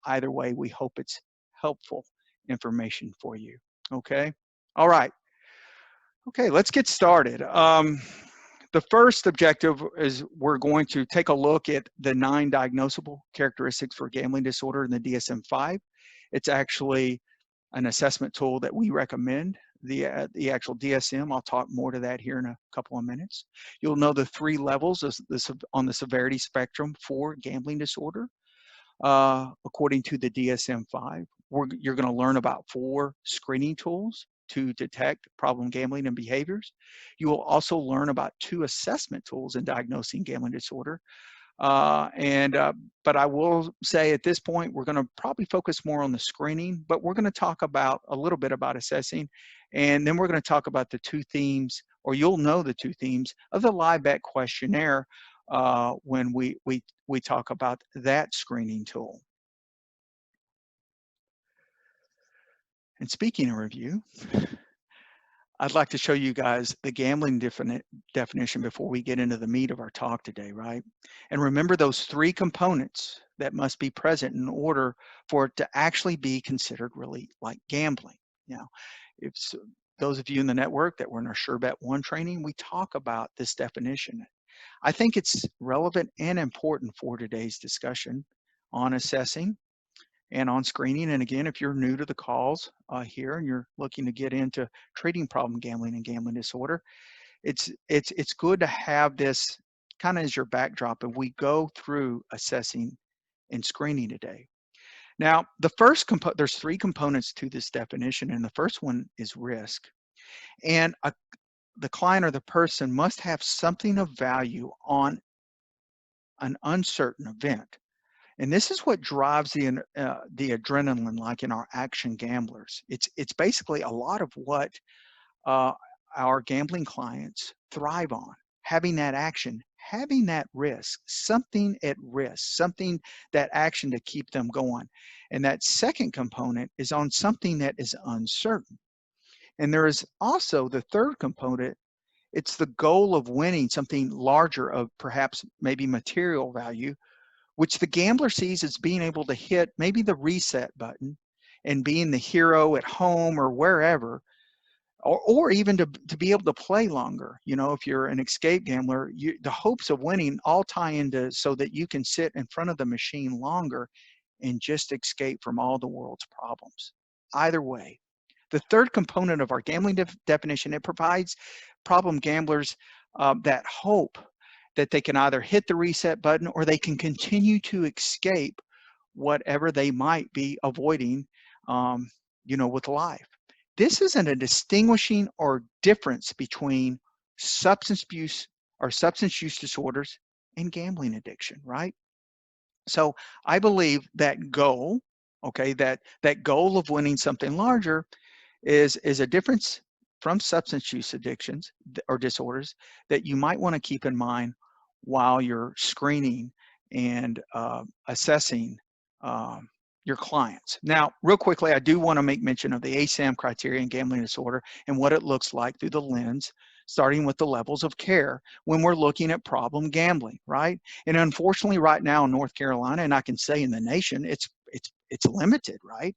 either way, we hope it's helpful information for you. Okay. All right. Okay, let's get started. The first objective is we're going to take a look at the 9 diagnosable characteristics for gambling disorder in the DSM-5. It's actually an assessment tool that we recommend, the actual DSM. I'll talk more to that here in a couple of minutes. You'll know the 3 levels on the severity spectrum for gambling disorder. According to the DSM-5, you're going to learn about 4 screening tools to detect problem gambling and behaviors. You will also learn about 2 assessment tools in diagnosing gambling disorder. But I will say at this point, we're going to probably focus more on the screening, but we're going to talk about a little bit about assessing, and then we're going to talk about the 2 themes, or you'll know the 2 themes of the LIBEC questionnaire when we talk about that screening tool. And speaking of review, I'd like to show you guys the gambling definition before we get into the meat of our talk today, right? And remember those 3 components that must be present in order for it to actually be considered really like gambling. Now, if those of you in the network that were in our SureBet 1 training, we talk about this definition. I think it's relevant and important for today's discussion on assessing and on screening. And again, if you're new to the calls here and you're looking to get into treating problem gambling and gambling disorder, it's good to have this kind of as your backdrop if we go through assessing and screening today. Now, there's 3 components to this definition, and the first one is risk. And the client or the person must have something of value on an uncertain event. And this is what drives the adrenaline, like in our action gamblers. It's basically a lot of what our gambling clients thrive on, having that action, having that risk, something at risk, something, that action to keep them going. And that second component is on something that is uncertain. And there is also the third component. It's the goal of winning something larger, of perhaps maybe material value, which the gambler sees as being able to hit maybe the reset button and being the hero at home or wherever, or even to be able to play longer. You know, if you're an escape gambler, the hopes of winning all tie into so that you can sit in front of the machine longer and just escape from all the world's problems. Either way, the third component of our gambling definition, it provides problem gamblers that hope that they can either hit the reset button or they can continue to escape whatever they might be avoiding, you know, with life. This isn't a distinguishing or difference between substance abuse or substance use disorders and gambling addiction, right? So I believe that goal, okay, that goal of winning something larger is a difference from substance use addictions or disorders that you might want to keep in mind while you're screening and assessing your clients. Now, real quickly, I do want to make mention of the ASAM criteria in gambling disorder and what it looks like through the lens, starting with the levels of care when we're looking at problem gambling, right? And unfortunately, right now in North Carolina, and I can say in the nation, it's limited, right?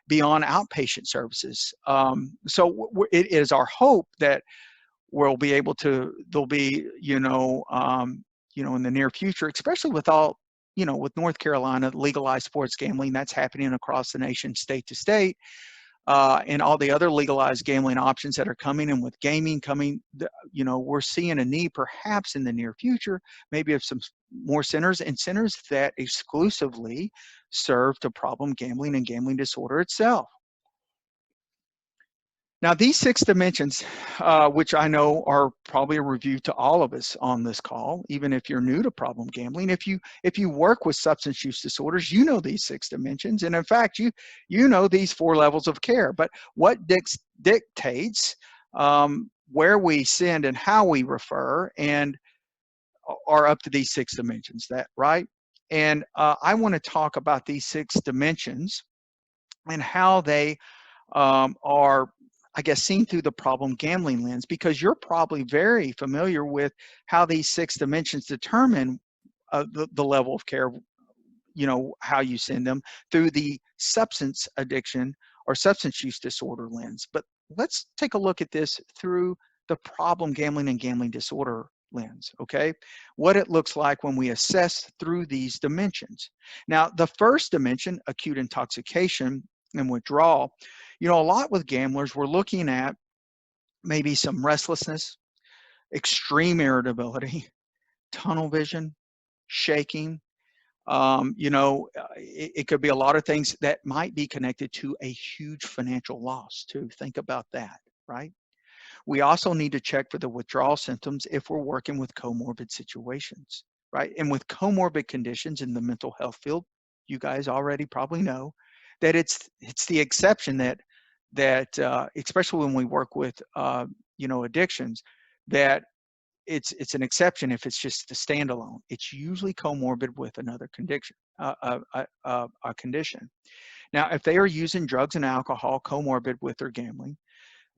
Beyond outpatient services. So it is our hope that we'll be able to, there'll be, you know, in the near future, especially with all, you know, with North Carolina legalized sports gambling, that's happening across the nation, state to state, and all the other legalized gambling options that are coming, and with gaming coming, you know, we're seeing a need perhaps in the near future, maybe of some more centers, and centers that exclusively serve to problem gambling and gambling disorder itself. Now, these 6 dimensions, which I know are probably a review to all of us on this call, even if you're new to problem gambling, if you work with substance use disorders, you know these 6 dimensions, and in fact, you know these 4 levels of care. But what dictates where we send and how we refer, and are up to these 6 dimensions, that right? And I want to talk about these 6 dimensions and how they are, I guess, seen through the problem gambling lens, because you're probably very familiar with how these 6 dimensions determine the level of care how you send them through the substance addiction or substance use disorder lens. But let's take a look at this through the problem gambling and gambling disorder lens, okay? What it looks like when we assess through these dimensions. Now, the first dimension, acute intoxication and withdrawal, a lot with gamblers, we're looking at maybe some restlessness, extreme irritability, tunnel vision, shaking. It could be a lot of things that might be connected to a huge financial loss too. Think about that, right? We also need to check for the withdrawal symptoms if we're working with comorbid situations, right? And with comorbid conditions in the mental health field, you guys already probably know that it's the exception that especially when we work with addictions, that it's an exception if it's just a standalone. It's usually comorbid with another condition, a condition. Now, if they are using drugs and alcohol comorbid with their gambling,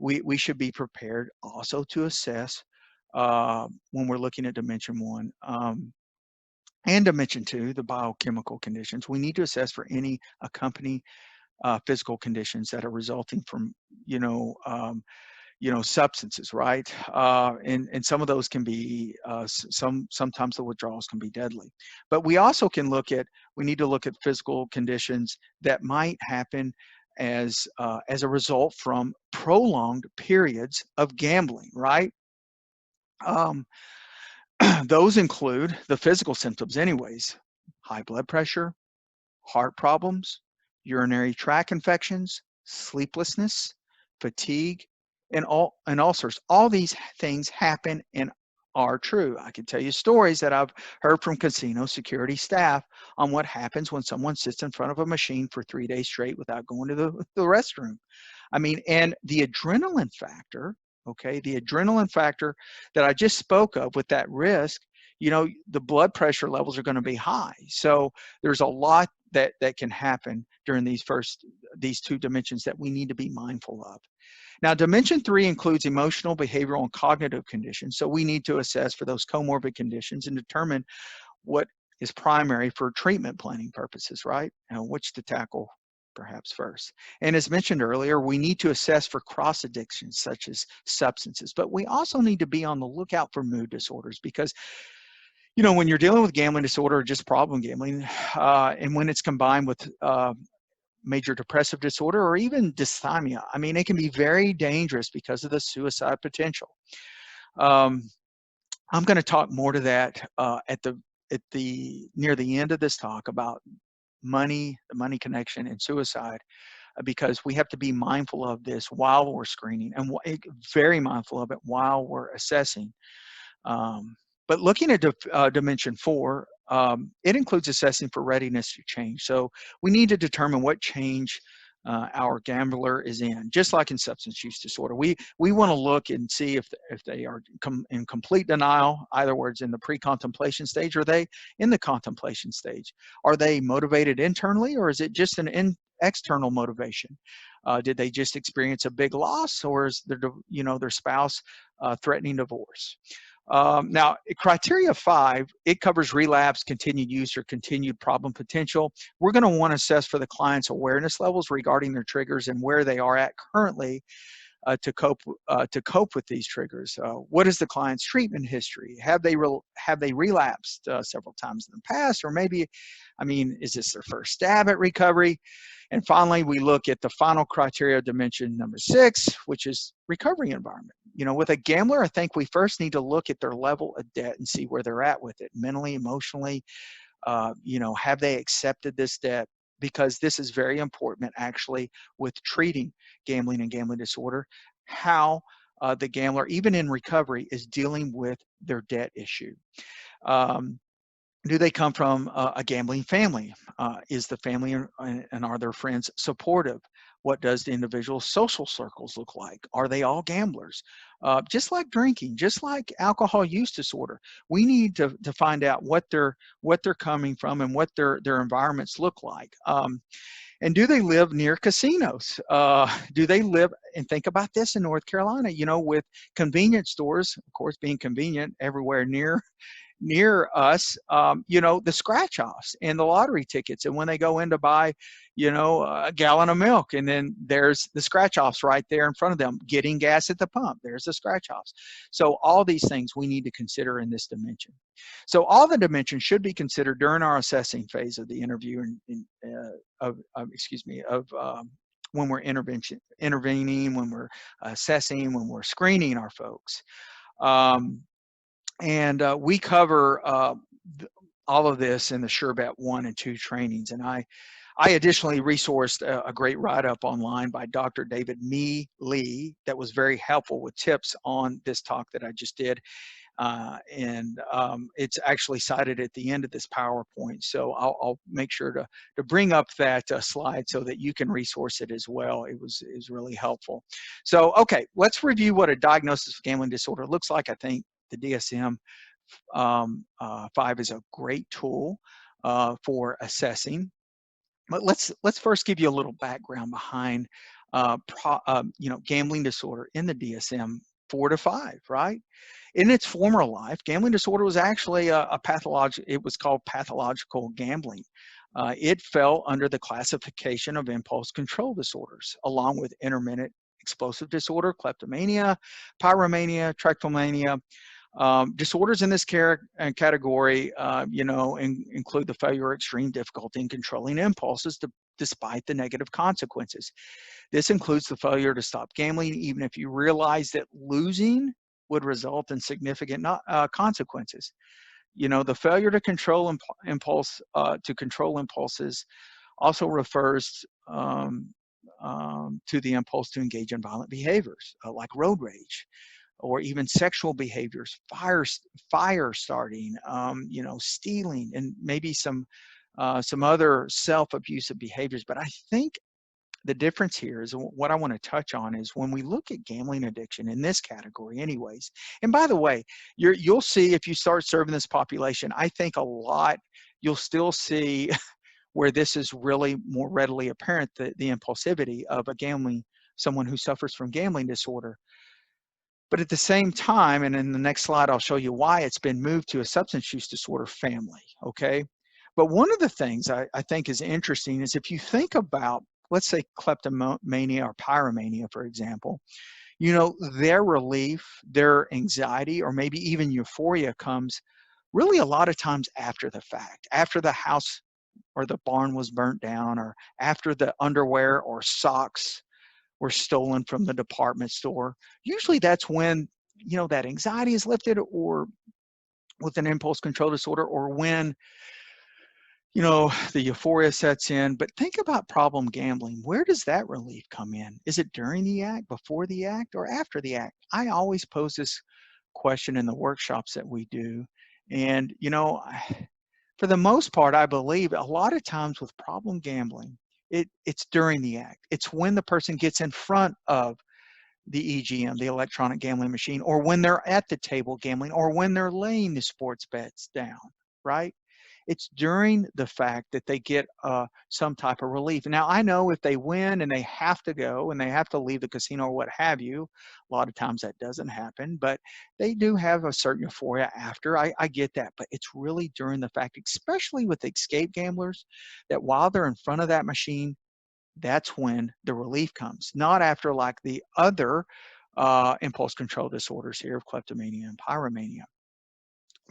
we should be prepared also to assess when we're looking at dimension 1 and dimension 2, the biochemical conditions. We need to assess for any accompanying physical conditions that are resulting from substances, right? And some of those can be sometimes the withdrawals can be deadly. But we also we need to look at physical conditions that might happen as a result from prolonged periods of gambling, right? Those include the physical symptoms anyways: high blood pressure, heart problems, urinary tract infections, sleeplessness, fatigue, and ulcers. All these things happen and are true. I can tell you stories that I've heard from casino security staff on what happens when someone sits in front of a machine for 3 days straight without going to the restroom. I mean, and the adrenaline factor, okay, the adrenaline factor that I just spoke of with that risk, the blood pressure levels are going to be high. So there's a lot that can happen during these 2 dimensions that we need to be mindful of. Now, dimension 3 includes emotional, behavioral, and cognitive conditions. So we need to assess for those comorbid conditions and determine what is primary for treatment planning purposes, right? And which to tackle perhaps first. And as mentioned earlier, we need to assess for cross addictions such as substances, but we also need to be on the lookout for mood disorders because when you're dealing with gambling disorder or just problem gambling, and when it's combined with major depressive disorder or even dysthymia, I mean, it can be very dangerous because of the suicide potential. I'm going to talk more to that near the end of this talk about money, the money connection, and suicide, because we have to be mindful of this while we're screening and very mindful of it while we're assessing. But looking at dimension 4, it includes assessing for readiness to change. So we need to determine what change our gambler is in, just like in substance use disorder. We want to look and see if they are in complete denial, either words in the pre-contemplation stage, or are they in the contemplation stage? Are they motivated internally, or is it just an external motivation? Did they just experience a big loss, or is their spouse threatening divorce? Now, criteria 5, it covers relapse, continued use, or continued problem potential. We're going to want to assess for the client's awareness levels regarding their triggers and where they are at currently to cope with these triggers. What is the client's treatment history? Have they relapsed several times in the past, or maybe, is this their first stab at recovery? And finally, we look at the final criteria, dimension number 6, which is recovery environment. With a gambler, I think we first need to look at their level of debt and see where they're at with it, mentally, emotionally. Have they accepted this debt? Because this is very important, actually, with treating gambling and gambling disorder, how the gambler, even in recovery, is dealing with their debt issue. Do they come from a gambling family? Is the family and are their friends supportive? What does the individual's social circles look like? Are they all gamblers? Just like drinking, just like alcohol use disorder, we need to find out what they're coming from and what their environments look like. And do they live near casinos? Do they live, and think about this in North Carolina, with convenience stores, of course, being convenient everywhere near near us, you know, the scratch offs and the lottery tickets. And when they go in to buy, you know, a gallon of milk, and then there's the scratch offs right there in front of them, getting gas at the pump, there's the scratch offs. So all these things we need to consider in this dimension. So all the dimensions should be considered during our assessing phase of the interview excuse me, when we're intervening, when we're assessing, when we're screening our folks. We cover all of this in the SureBet 1 and 2 trainings. And I additionally resourced a great write-up online by Dr. David Mee Lee that was very helpful with tips on this talk that I just did. It's actually cited at the end of this PowerPoint. So I'll make sure to bring up that slide so that you can resource it as well. It was really helpful. So, okay, let's review what a diagnosis of gambling disorder looks like. I think the DSM-5 is a great tool for assessing. But let's first give you a little background behind you know, gambling disorder in the DSM-4 to 5, right? In its former life, gambling disorder was actually it was called pathological gambling. It fell under the classification of impulse control disorders, along with intermittent explosive disorder, kleptomania, pyromania, trichomania. Disorders in this category, you know, include the failure or extreme difficulty in controlling impulses despite the negative consequences. This includes the failure to stop gambling, even if you realize that losing would result in significant consequences. You know, the failure to control impulses also refers to the impulse to engage in violent behaviors like road rage, or even sexual behaviors, fire starting, you know, stealing, and maybe some other self-abusive behaviors. But I think the difference here is what I want to touch on is when we look at gambling addiction in this category anyways. And by the way, you'll see if you start serving this population, I think you'll still see where this is really more readily apparent, the impulsivity of someone who suffers from gambling disorder. But at the same time, and in the next slide, I'll show you why it's been moved to a substance use disorder family, okay? But one of the things I think is interesting is if you think about, let's say, kleptomania or pyromania, for example, you know, their relief, their anxiety, or maybe even euphoria comes really a lot of times after the fact, after the house or the barn was burnt down, or after the underwear or socks were stolen from the department store. Usually that's when, you know, that anxiety is lifted, or with an impulse control disorder, or when, you know, the euphoria sets in. But think about problem gambling. Where does that relief come in? Is it during the act, before the act, or after the act? I always pose this question in the workshops that we do. And, you know, for the most part, I believe a lot of times with problem gambling, it's during the act. It's when the person gets in front of the EGM, the electronic gambling machine, or when they're at the table gambling, or when they're laying the sports bets down, right? It's during the fact that they get some type of relief. Now, I know if they win and they have to go and they have to leave the casino or what have you, a lot of times that doesn't happen, but they do have a certain euphoria after. I get that, but it's really during the fact, especially with escape gamblers, that while they're in front of that machine, that's when the relief comes, not after like the other impulse control disorders here of kleptomania and pyromania.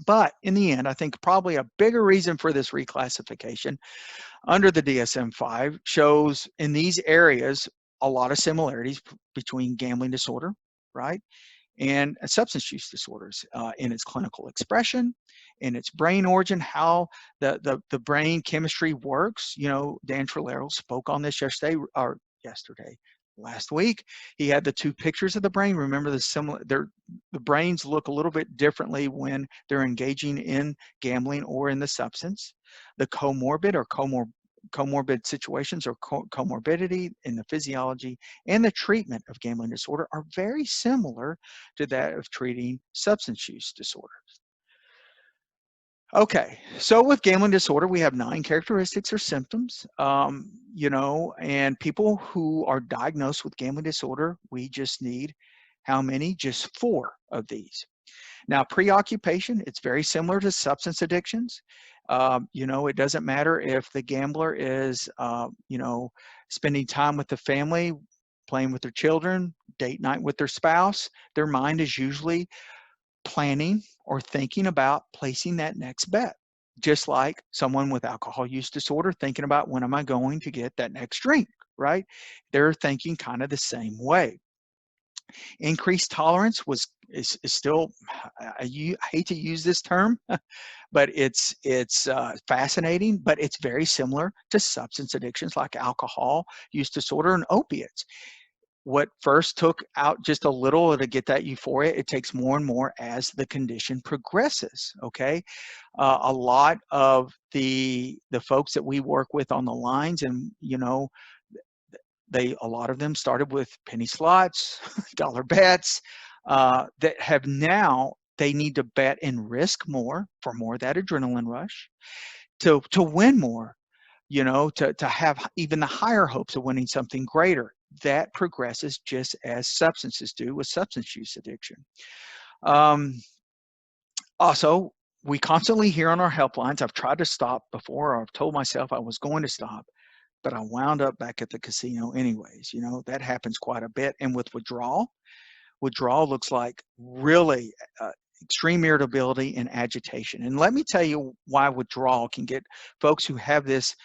But in the end, I think probably a bigger reason for this reclassification under the DSM-5 shows in these areas a lot of similarities between gambling disorder, right, and substance use disorders in its clinical expression, in its brain origin, how the brain chemistry works. You know, Dan Trulero spoke on this last week. He had the two pictures of the brain. Remember, the brains look a little bit differently when they're engaging in gambling or in the substance. The comorbid or comorbid situations or comorbidity in the physiology and the treatment of gambling disorder are very similar to that of treating substance use disorders. Okay, so with gambling disorder, we have 9 characteristics or symptoms, you know, and people who are diagnosed with gambling disorder, we just need how many? Just 4 of these. Now, preoccupation, it's very similar to substance addictions. You know, it doesn't matter if the gambler is, you know, spending time with the family, playing with their children, date night with their spouse. Their mind is usually planning or thinking about placing that next bet. Just like someone with alcohol use disorder thinking about when am I going to get that next drink, right? They're thinking kind of the same way. Increased tolerance is still, I hate to use this term, but it's fascinating, but it's very similar to substance addictions like alcohol use disorder and opiates. What first took out just a little to get that euphoria, it takes more and more as the condition progresses. Okay, a lot of the folks that we work with on the lines, and you know, a lot of them started with penny slots, dollar bets, that have now they need to bet and risk more for more of that adrenaline rush to win more, you know, to have even the higher hopes of winning something greater. That progresses just as substances do with substance use addiction. Um, Also, we constantly hear on our helplines, I've tried to stop before, or I've told myself I was going to stop, but I wound up back at the casino anyways. You know, that happens quite a bit. And with withdrawal looks like really extreme irritability and agitation. And let me tell you why withdrawal can get folks who have this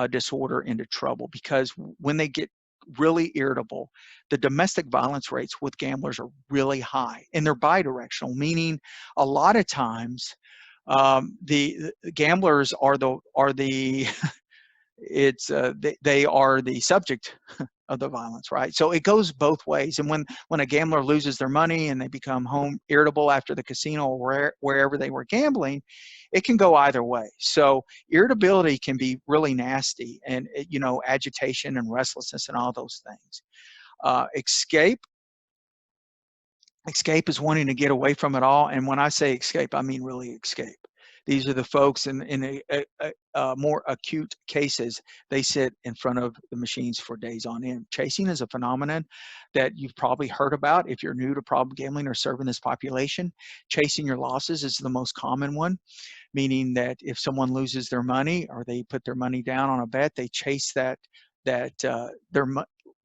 disorder into trouble, because when they get really irritable, the domestic violence rates with gamblers are really high, and they're bidirectional, meaning a lot of times the gamblers are the they are the subject of the violence, right? So it goes both ways. And when a gambler loses their money and they become home irritable after the casino or wherever they were gambling, it can go either way. So irritability can be really nasty, and you know, agitation and restlessness and all those things. Escape. Escape is wanting to get away from it all, and when I say escape, I mean really escape. These are the folks in more acute cases, they sit in front of the machines for days on end. Chasing is a phenomenon that you've probably heard about if you're new to problem gambling or serving this population. Chasing your losses is the most common one, meaning that if someone loses their money or they put their money down on a bet, they chase their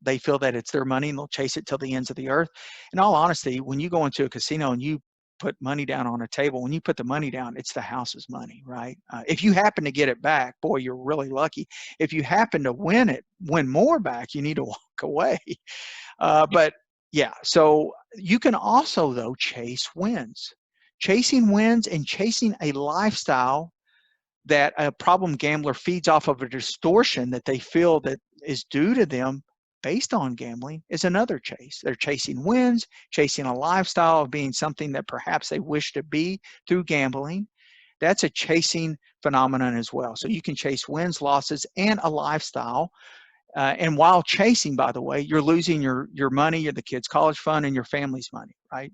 they feel that it's their money and they'll chase it till the ends of the earth. In all honesty, when you go into a casino and you put money down on a table, when you put the money down, it's the house's money, right? If you happen to get it back, boy, you're really lucky. If you happen to win more back, you need to walk away. But yeah, so you can also though chase wins. Chasing wins and chasing a lifestyle that a problem gambler feeds off of a distortion that they feel that is due to them based on gambling is another chase. They're chasing wins, chasing a lifestyle of being something that perhaps they wish to be through gambling. That's a chasing phenomenon as well. So you can chase wins, losses, and a lifestyle. And while chasing, by the way, you're losing your money, the kids' college fund, and your family's money, right?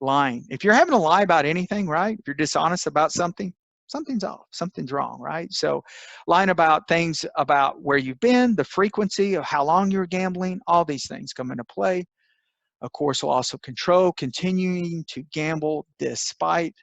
Lying. If you're having to lie about anything, right? If you're dishonest about something, something's off, something's wrong, right? So lying about things about where you've been, the frequency of how long you're gambling, all these things come into play. Of course, loss of control, continuing to gamble despite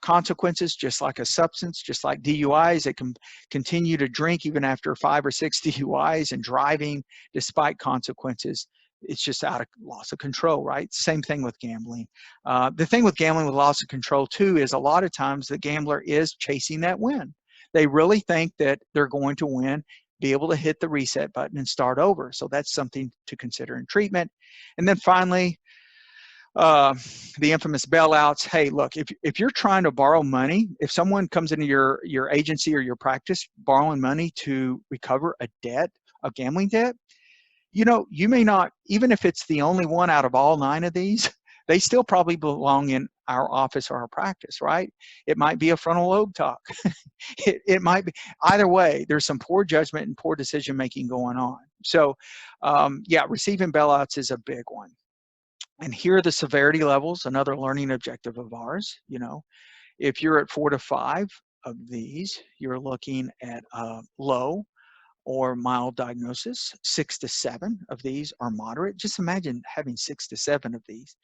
consequences, just like a substance, just like DUIs. They can continue to drink even after 5 or 6 DUIs and driving despite consequences. It's just out of loss of control, right? Same thing with gambling. The thing with gambling with loss of control too is a lot of times the gambler is chasing that win. They really think that they're going to win, be able to hit the reset button and start over. So that's something to consider in treatment. And then finally, uh, the infamous bailouts. Hey, look, if you're trying to borrow money, if someone comes into your agency or your practice borrowing money to recover a debt, a gambling debt, you know, you may not, even if it's the only one out of all 9 of these, they still probably belong in our office or our practice, right? It might be a frontal lobe talk. It might be, either way, there's some poor judgment and poor decision making going on. So yeah, receiving bailouts is a big one. And here are the severity levels, another learning objective of ours. You know, if you're at 4 to 5 of these, you're looking at low or mild diagnosis. 6 to 7 of these are moderate. Just imagine having 6 to 7 of these.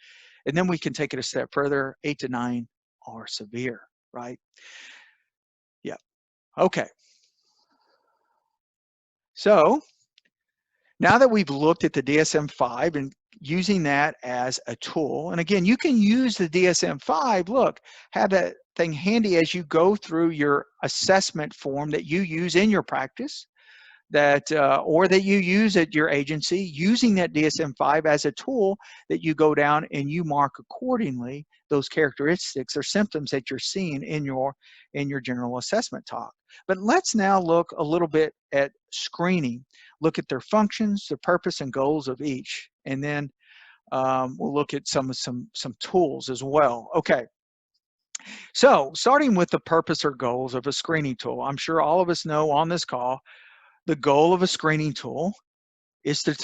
And then we can take it a step further. 8 to 9 are severe, right? Yeah. Okay. So now that we've looked at the DSM-5 and using that as a tool, and again, you can use the DSM-5, look, have that thing handy as you go through your assessment form that you use in your practice, that or that you use at your agency, using that DSM-5 as a tool that you go down and you mark accordingly those characteristics or symptoms that you're seeing in your general assessment talk. But let's now look a little bit at screening, look at their functions, the purpose and goals of each, and then we'll look at some tools as well. Okay. So starting with the purpose or goals of a screening tool, I'm sure all of us know on this call, the goal of a screening tool is to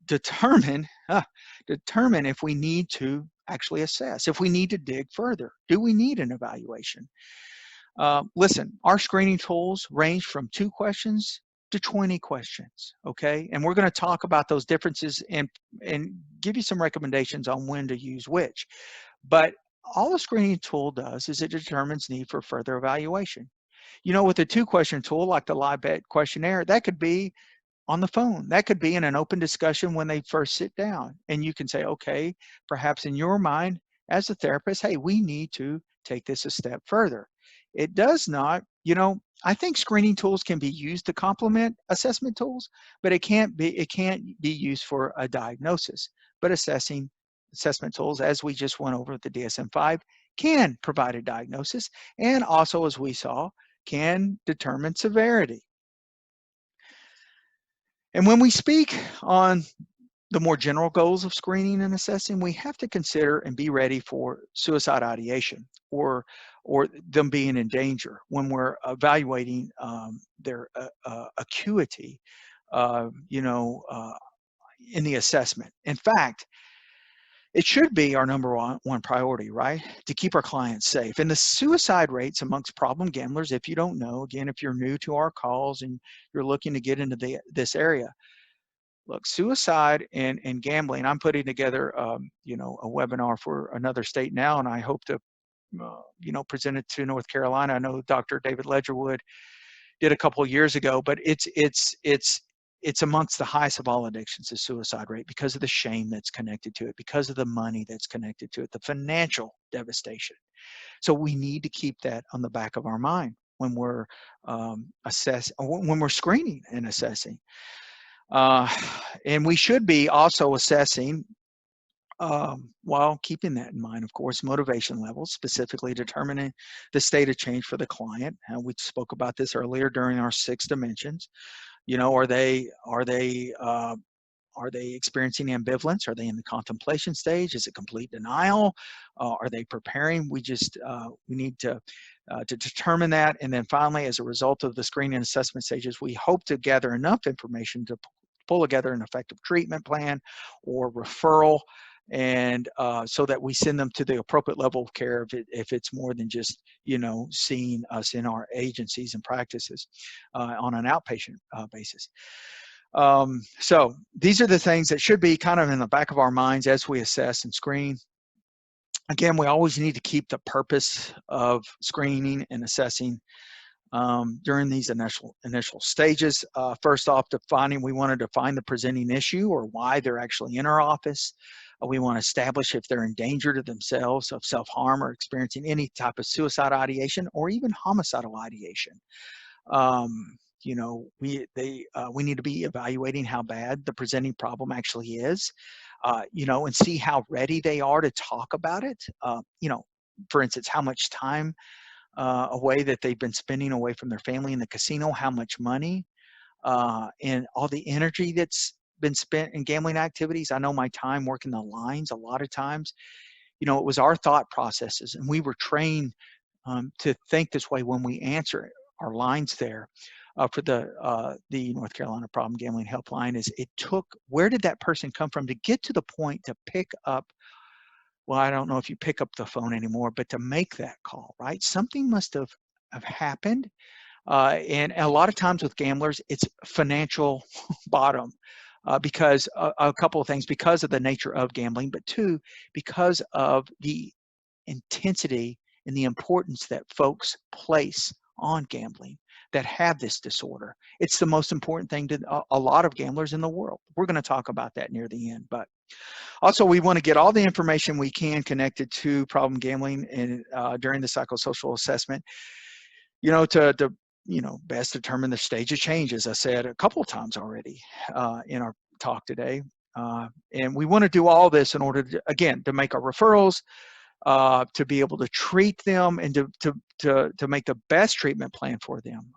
determine if we need to actually assess, if we need to dig further. Do we need an evaluation? Listen, our screening tools range from 2 questions to 20 questions, okay? And we're going to talk about those differences and give you some recommendations on when to use which. But all a screening tool does is it determines need for further evaluation. You know, with a 2-question tool like the LIBET questionnaire, that could be on the phone. That could be in an open discussion when they first sit down. And you can say, okay, perhaps in your mind as a therapist, hey, we need to take this a step further. It does not, you know, I think screening tools can be used to complement assessment tools, but it can't be used for a diagnosis. But assessment tools, as we just went over with the DSM-5, can provide a diagnosis, and also, as we saw, can determine severity. And when we speak on the more general goals of screening and assessing, we have to consider and be ready for suicide ideation or them being in danger when we're evaluating their acuity, you know, in the assessment. In fact, it should be our number one priority, right? To keep our clients safe. And the suicide rates amongst problem gamblers, if you don't know, again, if you're new to our calls and you're looking to get into this area, look, suicide and gambling, I'm putting together, you know, a webinar for another state now, and I hope to, you know, present it to North Carolina. I know Dr. David Ledgerwood did a couple of years ago, but it's amongst the highest of all addictions, the suicide rate, because of the shame that's connected to it, because of the money that's connected to it, the financial devastation. So we need to keep that on the back of our mind when we're when we're screening and assessing. And we should be also assessing, while keeping that in mind, of course, motivation levels, specifically determining the state of change for the client. And we spoke about this earlier during our 6 dimensions. You know, are they experiencing ambivalence? Are they in the contemplation stage? Is it complete denial? Are they preparing? We need to determine that. And then finally, as a result of the screening and assessment stages, we hope to gather enough information to pull together an effective treatment plan or referral, and so that we send them to the appropriate level of care if it's more than just, you know, seeing us in our agencies and practices on an outpatient basis. So these are the things that should be kind of in the back of our minds as we assess and screen. Again, we always need to keep the purpose of screening and assessing during these initial stages. First off, we want to define the presenting issue or why they're actually in our office. We want to establish if they're in danger to themselves of self-harm or experiencing any type of suicide ideation or even homicidal ideation. You know, we need to be evaluating how bad the presenting problem actually is, you know, and see how ready they are to talk about it. You know, for instance, how much time away that they've been spending away from their family in the casino, how much money, and all the energy that's been spent in gambling activities. I know my time working the lines, a lot of times, you know, it was our thought processes, and we were trained to think this way when we answer our lines there. For the North Carolina Problem Gambling Helpline, is it took, where did that person come from to get to the point to pick up, well, I don't know if you pick up the phone anymore, but to make that call, right? Something must have happened. And a lot of times with gamblers, it's financial bottom. because a couple of things, because of the nature of gambling, but two, because of the intensity and the importance that folks place on gambling that have this disorder. It's the most important thing to a lot of gamblers in the world. We're going to talk about that near the end, but also we want to get all the information we can connected to problem gambling and during the psychosocial assessment, to best determine the stage of change, as I said a couple of times already in our talk today. And we want to do all this in order to, again, to make our referrals, to be able to treat them, and to make the best treatment plan for them,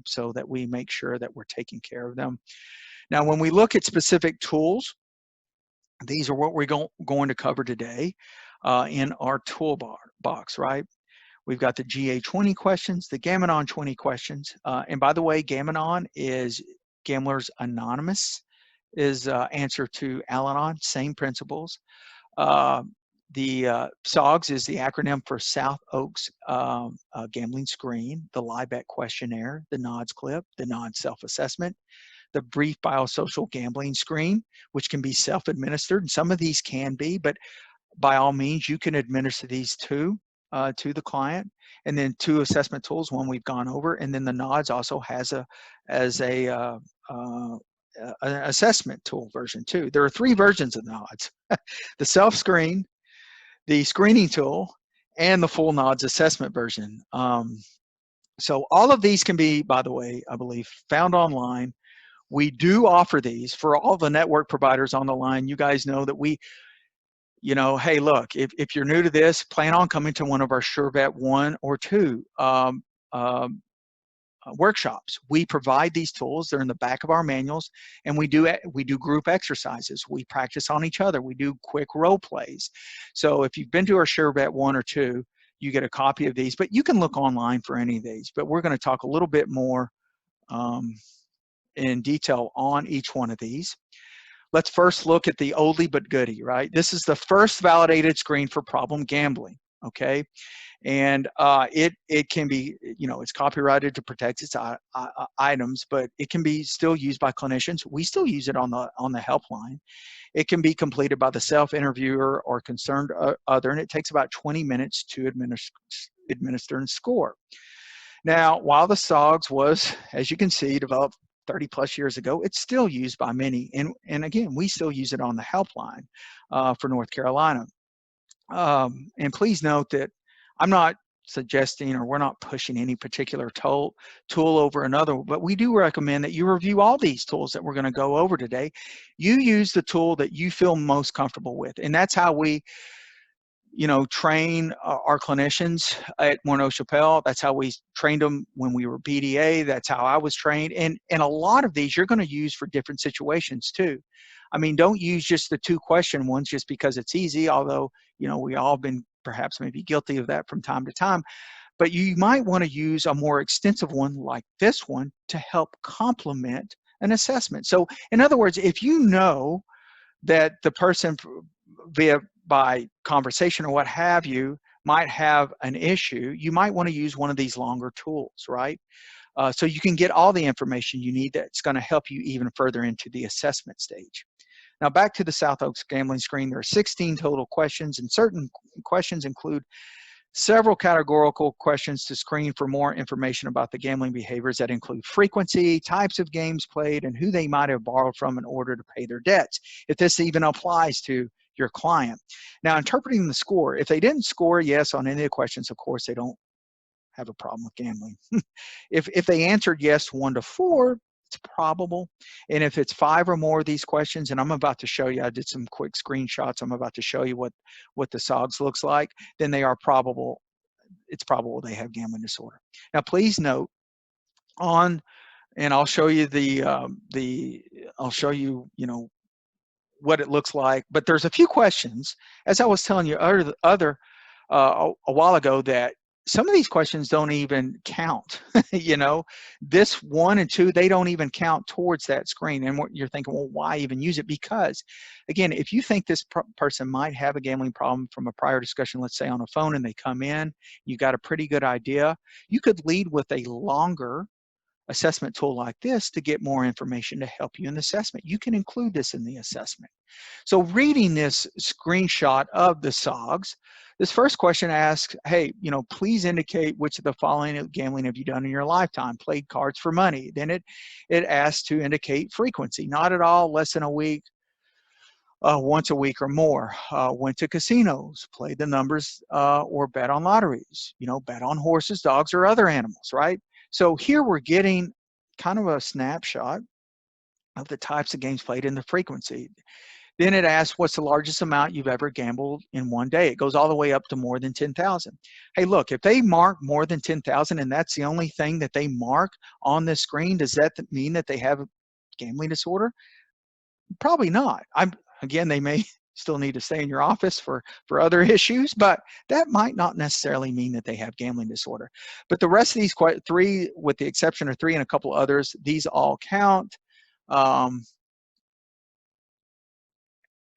so that we make sure that we're taking care of them. Now, when we look at specific tools, these are what we're going to cover today in our toolbox, right? We've got the GA20 questions, the Gam-Anon 20 questions. And by the way, Gam-Anon is Gamblers Anonymous, is answer to Al-Anon, same principles. The SOGS is the acronym for South Oaks Gambling Screen, the Liebeck Questionnaire, the NODS clip, the NODS self-assessment, the brief biosocial gambling screen, which can be self-administered, and some of these can be, but by all means, you can administer these to the client. And then 2 assessment tools, one we've gone over, and then the NODS also has an assessment tool version 2. There are 3 versions of NODS: the self-screen, the screening tool, and the full NODS assessment version. So all of these can be, by the way, I believe, found online. We do offer these for all the network providers on the line. You guys know that we, hey, look, if you're new to this, plan on coming to one of our SureVet 1 or 2 workshops. We provide these tools. They're in the back of our manuals, and we do group exercises. We practice on each other. We do quick role plays. So if you've been to our SureVet 1 or 2, you get a copy of these, but you can look online for any of these. But we're going to talk a little bit more in detail on each one of these. Let's first look at the oldie but goodie, right? This is the first validated screen for problem gambling, okay? And it can be, it's copyrighted to protect its items, but it can be still used by clinicians. We still use it on the helpline. It can be completed by the self-interviewer or concerned other, and it takes about 20 minutes to administer and score. Now, while the SOGS was, as you can see, developed 30 plus years ago, it's still used by many. And again, we still use it on the helpline for North Carolina. And please note that I'm not suggesting, or we're not pushing any particular tool over another, but we do recommend that you review all these tools that we're going to go over today. You use the tool that you feel most comfortable with. And that's how we, train our clinicians at Morneau Shepell. That's how we trained them when we were BDA. That's how I was trained. And a lot of these you're going to use for different situations too. I mean, don't use just the 2 question ones just because it's easy, although, we all been perhaps maybe guilty of that from time to time. But you might want to use a more extensive one like this one to help complement an assessment. So in other words, if you know that the person by conversation or what have you might have an issue, you might want to use one of these longer tools, right? So you can get all the information you need that's going to help you even further into the assessment stage. Now back to the South Oaks gambling screen, there are 16 total questions, and certain questions include several categorical questions to screen for more information about the gambling behaviors that include frequency, types of games played, and who they might have borrowed from in order to pay their debts, if this even applies to your client. Now, interpreting the score, if they didn't score yes on any of the questions, of course, they don't have a problem with gambling. If they answered yes 1 to 4, it's probable. And if it's 5 or more of these questions, and I'm about to show you, I did some quick screenshots, I'm about to show you what the SOGS looks like, then they are probable, it's probable they have gambling disorder. Now, please note and I'll show you I'll show you, what it looks like, but there's a few questions, as I was telling you a while ago, that some of these questions don't even count. This 1 and 2, they don't even count towards that screen. And you're thinking, well, why even use it? Because again, if you think this person might have a gambling problem from a prior discussion, let's say on a phone, and they come in, you got a pretty good idea, you could lead with a longer assessment tool like this to get more information to help you in the assessment. You can include this in the assessment. So reading this screenshot of the SOGs, this first question asks, hey, please indicate which of the following gambling have you done in your lifetime? Played cards for money. Then it asks to indicate frequency, not at all, less than a week, once a week or more. Went to casinos, played the numbers, or bet on lotteries, bet on horses, dogs, or other animals, right? So here we're getting kind of a snapshot of the types of games played and the frequency. Then it asks, what's the largest amount you've ever gambled in one day? It goes all the way up to more than 10,000. Hey, look, if they mark more than 10,000 and that's the only thing that they mark on this screen, does that mean that they have a gambling disorder? Probably not. Again, they may still need to stay in your office for other issues, but that might not necessarily mean that they have gambling disorder. But the rest of these three, with the exception of 3 and a couple others, these all count.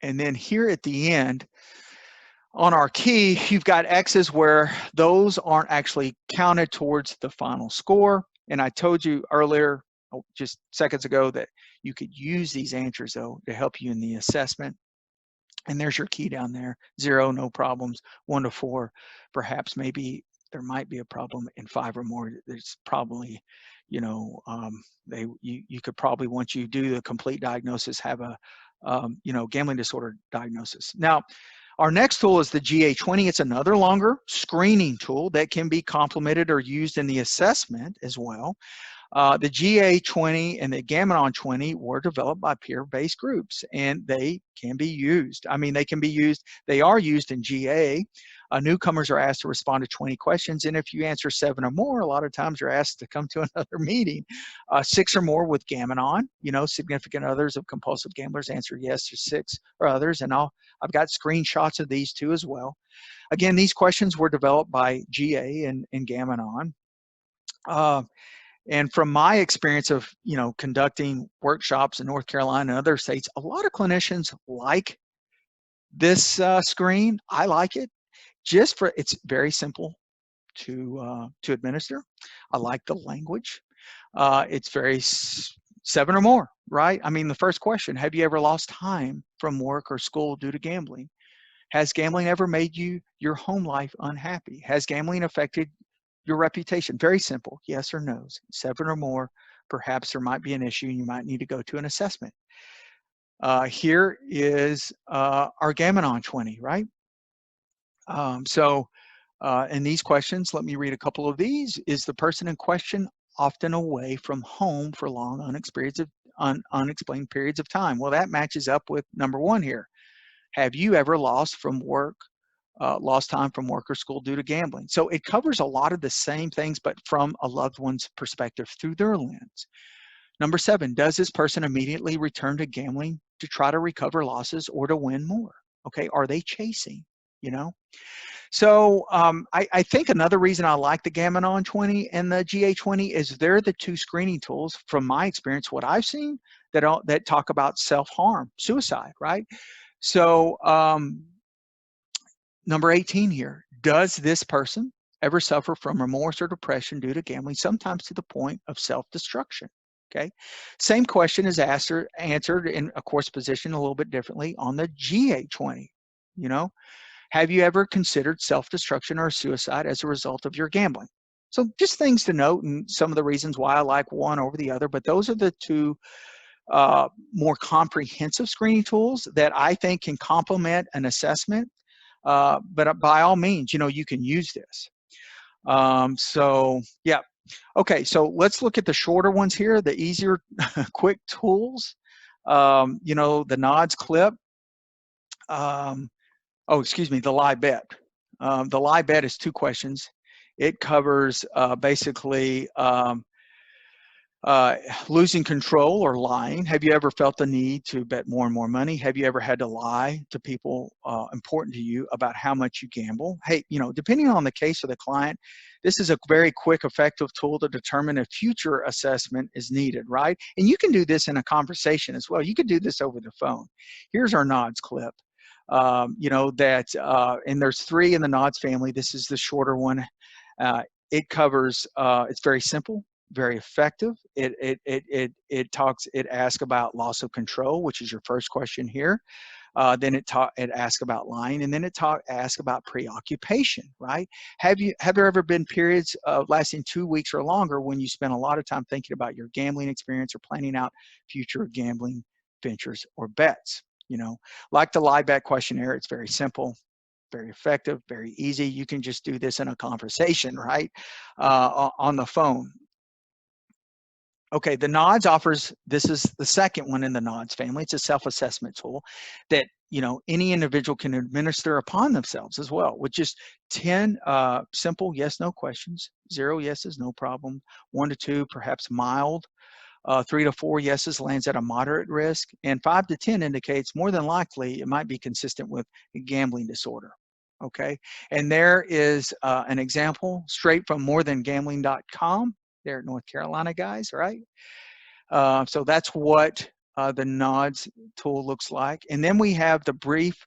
And then here at the end, on our key, you've got X's where those aren't actually counted towards the final score. And I told you earlier, just seconds ago, that you could use these answers, though, to help you in the assessment. And there's your key down there. 0, no problems. 1 to 4, perhaps maybe there might be a problem. In 5 or more, there's probably, you could probably, once you do the complete diagnosis, have a gambling disorder diagnosis. Now, our next tool is the GA20. It's another longer screening tool that can be complemented or used in the assessment as well. The GA20 and the Gam-Anon 20 were developed by peer-based groups, and they can be used. They are used in GA. Newcomers are asked to respond to 20 questions, and if you answer 7 or more, a lot of times you're asked to come to another meeting. 6 or more with Gam-Anon, significant others of compulsive gamblers answer yes to 6 or others, and I've got screenshots of these too as well. Again, these questions were developed by GA and Gam-Anon. And from my experience of, conducting workshops in North Carolina and other states, a lot of clinicians like this screen. I like it it's very simple to administer. I like the language. It's very 7 or more, right? I mean, the first question, have you ever lost time from work or school due to gambling? Has gambling ever made your home life unhappy? Has gambling affected your reputation? Very simple, yes or no's. 7 or more, perhaps there might be an issue and you might need to go to an assessment. Here is our Gam-Anon 20, right? In these questions, let me read a couple of these. Is the person in question often away from home for long, unexplained periods of time? Well, that matches up with number 1 here. Have you ever lost time from work or school due to gambling? So it covers a lot of the same things, but from a loved one's perspective through their lens. Number 7, does this person immediately return to gambling to try to recover losses or to win more? Okay, are they chasing, So I think another reason I like the Gam-Anon 20 and the GA20 is they're the 2 screening tools, from my experience, what I've seen, that talk about self-harm, suicide, right? So number 18 here, does this person ever suffer from remorse or depression due to gambling, sometimes to the point of self-destruction? Okay, same question is answered in, of course, position a little bit differently on the GA20. Have you ever considered self-destruction or suicide as a result of your gambling? So just things to note, and some of the reasons why I like one over the other, but those are the 2 more comprehensive screening tools that I think can complement an assessment. But by all means, you can use this. So yeah. Okay, so let's look at the shorter ones here, the easier, quick tools. The NODS clip. The live bet. The live bet is 2 questions. It covers basically losing control or lying. Have you ever felt the need to bet more and more money? Have you ever had to lie to people important to you about how much you gamble? Hey, depending on the case of the client, this is a very quick, effective tool to determine if future assessment is needed, right? And you can do this in a conversation as well. You could do this over the phone. Here's our NODS clip. And there's 3 in the NODS family. This is the shorter one. It covers, it's very simple. very effective. It asks about loss of control, which is your first question here. Then it asks about lying, and then it asks about preoccupation, right? Have there ever been periods of lasting 2 weeks or longer when you spent a lot of time thinking about your gambling experience or planning out future gambling ventures or bets? You know, like the lie bet questionnaire, it's very simple, very effective, very easy. You can just do this in a conversation, right? On the phone. Okay, the NODS offers, this is the second one in the NODS family. It's a self-assessment tool that, you know, any individual can administer upon themselves as well, with just 10 simple yes, no questions, 0 yeses, no problem, 1 to 2, perhaps mild, 3 to 4 yeses lands at a moderate risk, and 5 to 10 indicates more than likely it might be consistent with a gambling disorder. Okay, and there is an example straight from morethangambling.com. They're North Carolina guys, right? So that's what the NODS tool looks like. And then we have the brief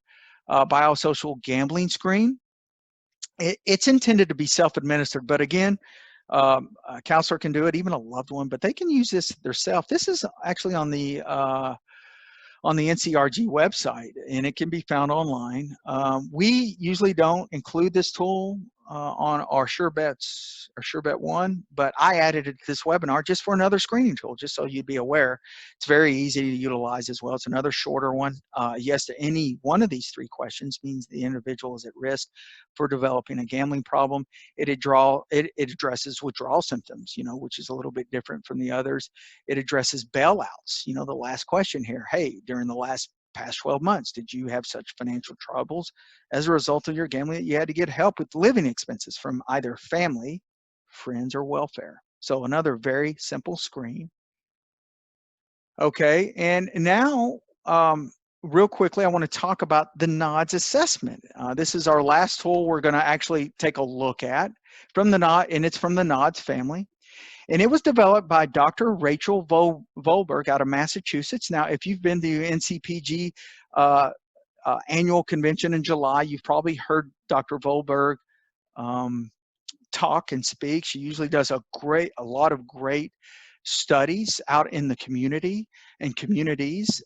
biosocial gambling screen. It's intended to be self-administered, but again, a counselor can do it, even a loved one, but they can use this themselves. This is actually on the NCRG website, and it can be found online. We usually don't include this tool on our SureBets or SureBet One, but I added it to this webinar just for another screening tool, just so you'd be aware. It's very easy to utilize as well. It's another shorter one. Yes to any one of these 3 questions means the individual is at risk for developing a gambling problem. It addresses withdrawal symptoms, you know, which is a little bit different from the others. It addresses bailouts. You know, the last question here, hey, during the past 12 months, did you have such financial troubles as a result of your gambling that you had to get help with living expenses from either family, friends, or welfare? So another very simple screen. Okay, and now real quickly, I want to talk about the NODS assessment. This is our last tool we're going to actually take a look at from the NODS, and it's from the NODS family. And it was developed by Dr. Rachel Volberg out of Massachusetts. Now, if you've been to NCPG annual convention in July, you've probably heard Dr. Volberg talk and speak. She usually does a lot of great studies out in the community and communities.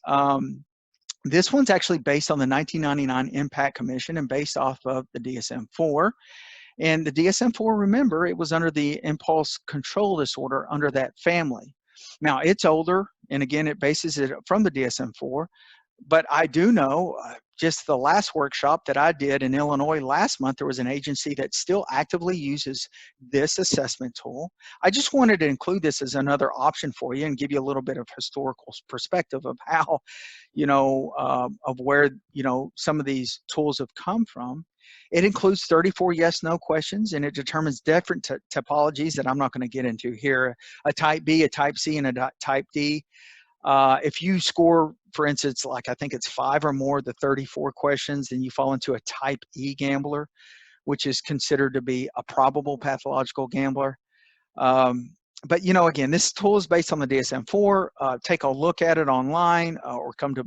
This one's actually based on the 1999 Impact Commission and based off of the DSM-4. And the DSM-4, remember, it was under the impulse control disorder under that family. Now, it's older, and again, it bases it from the DSM-4, but I do know just the last workshop that I did in Illinois last month, there was an agency that still actively uses this assessment tool. I just wanted to include this as another option for you and give you a little bit of historical perspective of how, you know, of where, you know, some of these tools have come from. It includes 34 yes/no questions, and it determines different typologies that I'm not going to get into here, a type B, a type C, and a type D. If you score, for instance, like I think it's 5 or more of the 34 questions, then you fall into a type E gambler, which is considered to be a probable pathological gambler. But, you know, again, this tool is based on the DSM-4. Take a look at it online or come to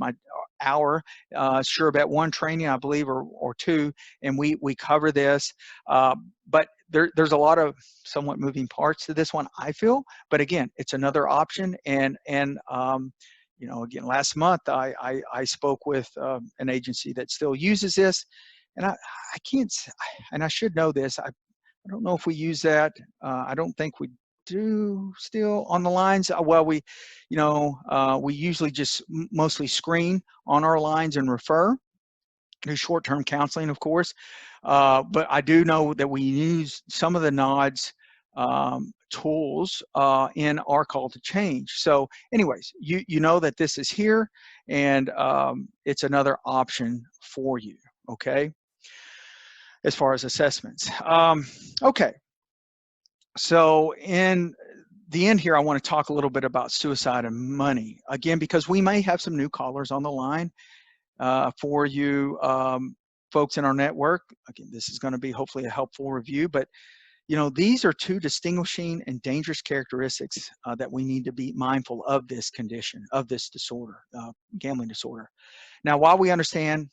our SureBet One training, I believe, or 2, and we cover this. But there's a lot of somewhat moving parts to this one, I feel. But again, it's another option. And you know, again, last month I spoke with an agency that still uses this, and I can't, and I should know this. I don't know if we use that. I don't think we do still on the lines. Well, we usually just mostly screen on our lines and refer. Do short-term counseling, of course. But I do know that we use some of the NODS tools in our call to change. So anyways, you know that this is here, and it's another option for you, okay, as far as assessments. Okay. So in the end here, I want to talk a little bit about suicide and money. Again, because we may have some new callers on the line for you folks in our network. Again, this is going to be hopefully a helpful review, but you know, these are 2 distinguishing and dangerous characteristics that we need to be mindful of this condition, of this disorder, gambling disorder. Now, while we understand,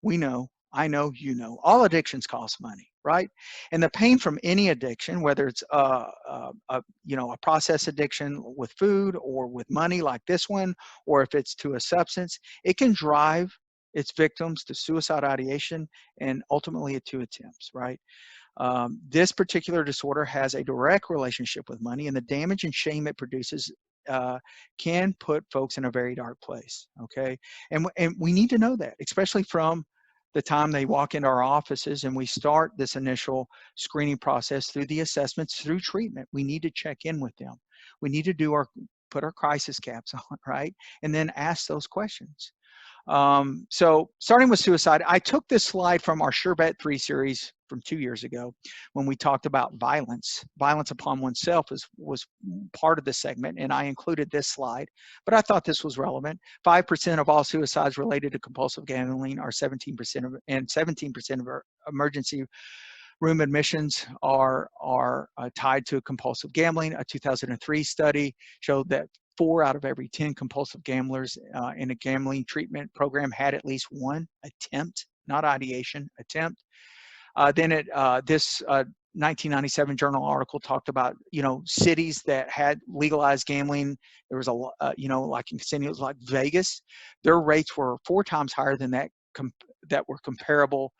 we know I know, you know, all addictions cost money, right? And the pain from any addiction, whether it's you know, a process addiction with food or with money like this one, or if it's to a substance, it can drive its victims to suicide ideation and ultimately to attempts, right? This particular disorder has a direct relationship with money, and the damage and shame it produces can put folks in a very dark place. Okay, and we need to know that, especially from the time they walk into our offices and we start this initial screening process through the assessments, through treatment. We need to check in with them. We need to do our put our crisis caps on, right, and then ask those questions. So starting with suicide, I took this slide from our SureBet 3 series from 2 years ago when we talked about violence. Violence upon oneself was part of the segment, and I included this slide, but I thought this was relevant. 5% of all suicides related to compulsive gambling are 17% of, and 17% of our emergency room admissions are tied to compulsive gambling. A 2003 study showed that 4 out of every 10 compulsive gamblers in a gambling treatment program had at least one attempt, not ideation, attempt. This 1997 journal article talked about, you know, cities that had legalized gambling. There was you know, like in casinos like Vegas, their rates were 4 times higher than that were comparable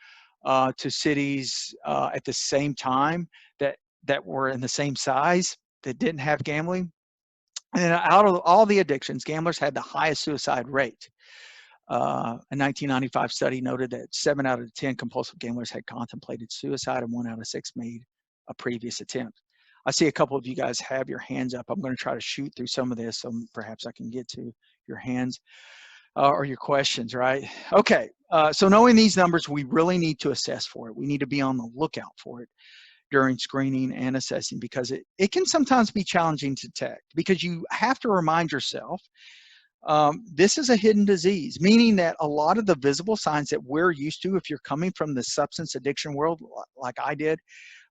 to cities at the same time that were in the same size that didn't have gambling. And out of all the addictions, gamblers had the highest suicide rate. A 1995 study noted that 7 out of 10 compulsive gamblers had contemplated suicide, and 1 out of 6 made a previous attempt. I see a couple of you guys have your hands up. I'm going to try to shoot through some of this, so perhaps I can get to your hands or your questions, right? Okay, so knowing these numbers, we really need to assess for it. We need to be on the lookout for it during screening and assessing, because it can sometimes be challenging to detect, because you have to remind yourself this is a hidden disease, meaning that a lot of the visible signs that we're used to, if you're coming from the substance addiction world like I did,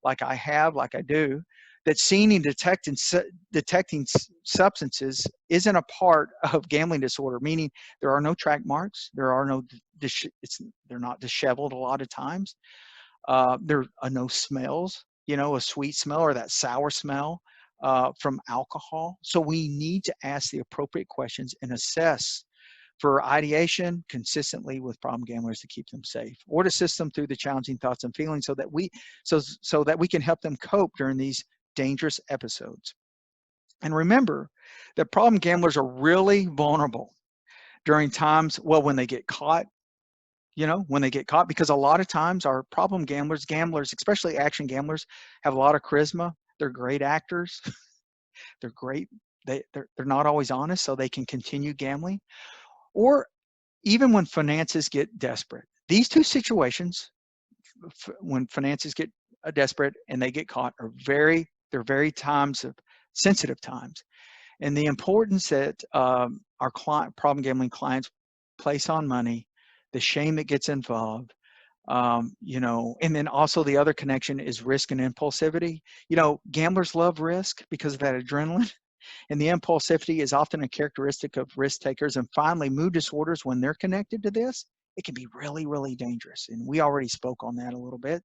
like I have, like I do, that seeing and detecting substances isn't a part of gambling disorder, meaning there are no track marks, there are no, they're not disheveled a lot of times. There are no smells, you know, a sweet smell or that sour smell from alcohol. So we need to ask the appropriate questions and assess for ideation consistently with problem gamblers to keep them safe, or to assist them through the challenging thoughts and feelings so that we can help them cope during these dangerous episodes. And remember that problem gamblers are really vulnerable during times, well, when they get caught, you know, when they get caught, because a lot of times our problem gamblers, especially action gamblers, have a lot of charisma. They're great actors. They're great. They're not always honest, so they can continue gambling. Or even when finances get desperate. These two situations, when finances get desperate and they get caught, they're very times of sensitive times. And the importance that our problem gambling clients place on money, the shame that gets involved, you know, and then also the other connection is risk and impulsivity. You know, gamblers love risk because of that adrenaline, and the impulsivity is often a characteristic of risk takers. And finally, mood disorders, when they're connected to this, it can be really, really dangerous. And we already spoke on that a little bit.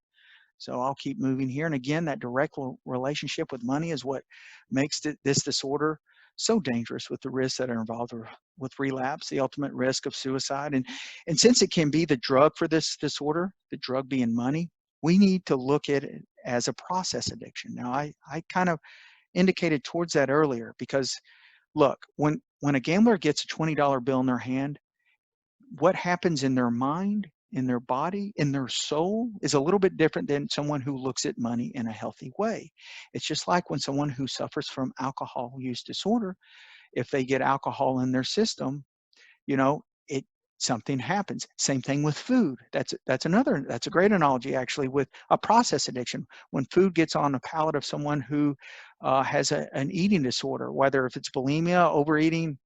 So I'll keep moving here. And again, that direct relationship with money is what makes this disorder so dangerous, with the risks that are involved with relapse, the ultimate risk of suicide. And since it can be the drug for this disorder, the drug being money, we need to look at it as a process addiction. Now, I kind of indicated towards that earlier, because look, when a gambler gets a $20 bill in their hand, what happens in their mind, in their body, in their soul is a little bit different than someone who looks at money in a healthy way. It's just like when someone who suffers from alcohol use disorder, if they get alcohol in their system, you know, something happens. Same thing with food. That's a great analogy actually, with a process addiction. When food gets on the palate of someone who has an eating disorder, whether if it's bulimia, overeating,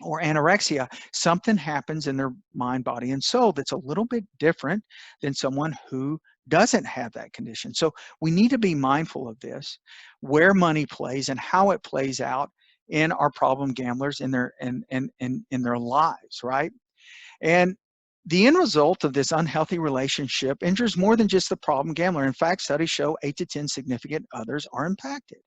or anorexia, something happens in their mind, body, and soul that's a little bit different than someone who doesn't have that condition. So we need to be mindful of this, where money plays and how it plays out in our problem gamblers in their lives, right? And The end result of this unhealthy relationship injures more than just the problem gambler. In fact, studies show 8 to 10 significant others are impacted.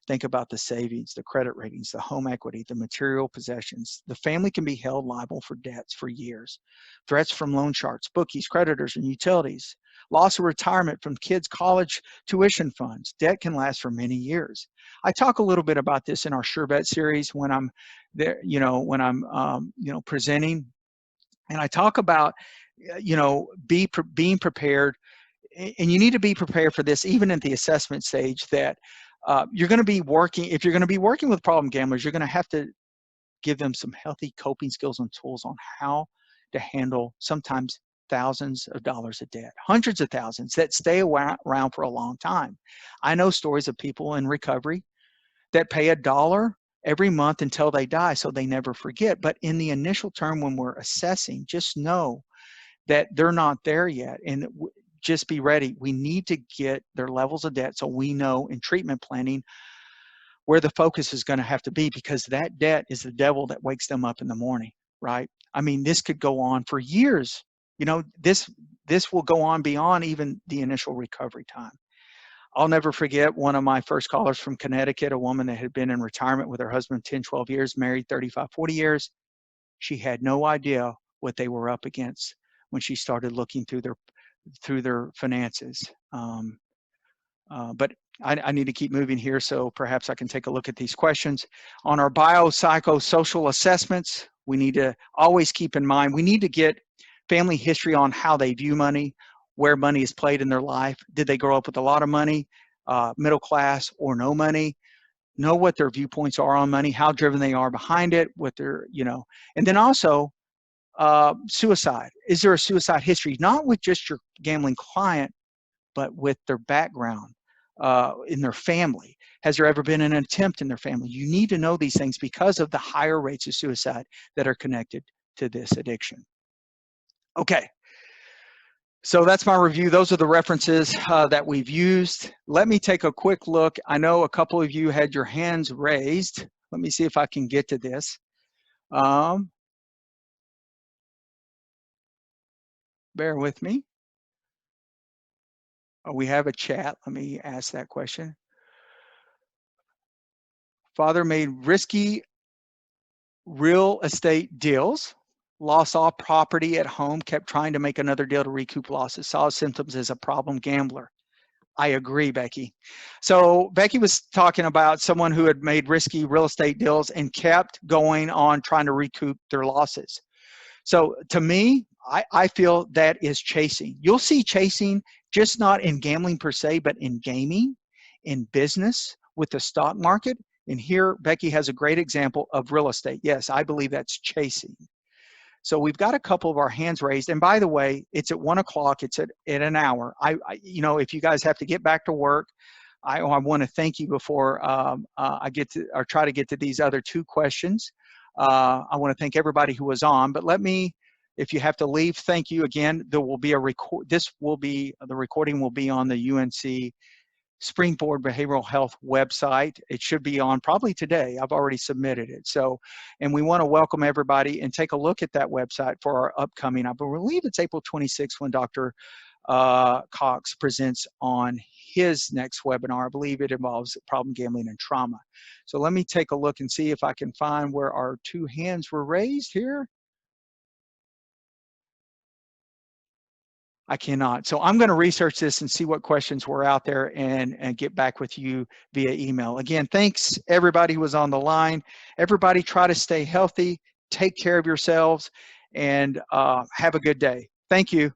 Think about the savings, the credit ratings, the home equity, the material possessions. The family can be held liable for debts for years. Threats from loan sharks, bookies, creditors, and utilities. Loss of retirement from kids' college tuition funds. Debt can last for many years. I talk a little bit about this in our Sure Bet series when I'm there, when I'm, presenting. And I talk about, being prepared, and you need to be prepared for this even at the assessment stage, that you're going to be working, if you're going to be working with problem gamblers, you're going to have to give them some healthy coping skills and tools on how to handle sometimes thousands of dollars of debt, hundreds of thousands that stay around for a long time. I know stories of people in recovery that pay $1 every month until they die so they never forget. But in the initial term, when we're assessing, just know that they're not there yet, and just be ready. We need to get their levels of debt so we know in treatment planning where the focus is going to have to be, because that debt is the devil that wakes them up in the morning, right? I mean, this could go on for years. This will go on beyond even the initial recovery time. I'll never forget one of my first callers from Connecticut, a woman that had been in retirement with her husband 10, 12 years, married 35, 40 years. She had no idea what they were up against when she started looking through their finances. But I need to keep moving here, so perhaps I can take a look at these questions. On our biopsychosocial assessments, we need to always keep in mind, we need to get family history on how they view money, where money is played in their life. Did they grow up with a lot of money, middle class, or no money? Know what their viewpoints are on money, how driven they are behind it, what their, and then also suicide. Is there a suicide history? Not with just your gambling client, but with their background in their family. Has there ever been an attempt in their family? You need to know these things because of the higher rates of suicide that are connected to this addiction. Okay, so that's my review. Those are the references that we've used. Let me take a quick look. I know a couple of you had your hands raised. Let me see if I can get to this. Bear with me. Oh, we have a chat. Let me ask that question. Father made risky real estate deals, lost all property at home, kept trying to make another deal to recoup losses, saw symptoms as a problem gambler. I agree, Becky. So Becky was talking about someone who had made risky real estate deals and kept going on trying to recoup their losses. So to me, I feel that is chasing. You'll see chasing just not in gambling per se, but in gaming, in business, with the stock market. And here, Becky has a great example of real estate. Yes, I believe that's chasing. So we've got a couple of our hands raised. And by the way, it's at 1 o'clock. It's at an hour. If you guys have to get back to work, I want to thank you before I get to, or try to get to these other two questions. I want to thank everybody who was on, but let me, if you have to leave, thank you again. There will be a the recording will be on the UNC Springboard Behavioral Health website. It should be on probably today. I've already submitted it. So, and we want to welcome everybody and take a look at that website for our upcoming, I believe it's April 26th when Dr. Cox presents on his next webinar. I believe it involves problem gambling and trauma. So let me take a look and see if I can find where our two hands were raised here. I cannot. So I'm going to research this and see what questions were out there and get back with you via email. Again, thanks everybody who was on the line. Everybody try to stay healthy, take care of yourselves, and have a good day. Thank you.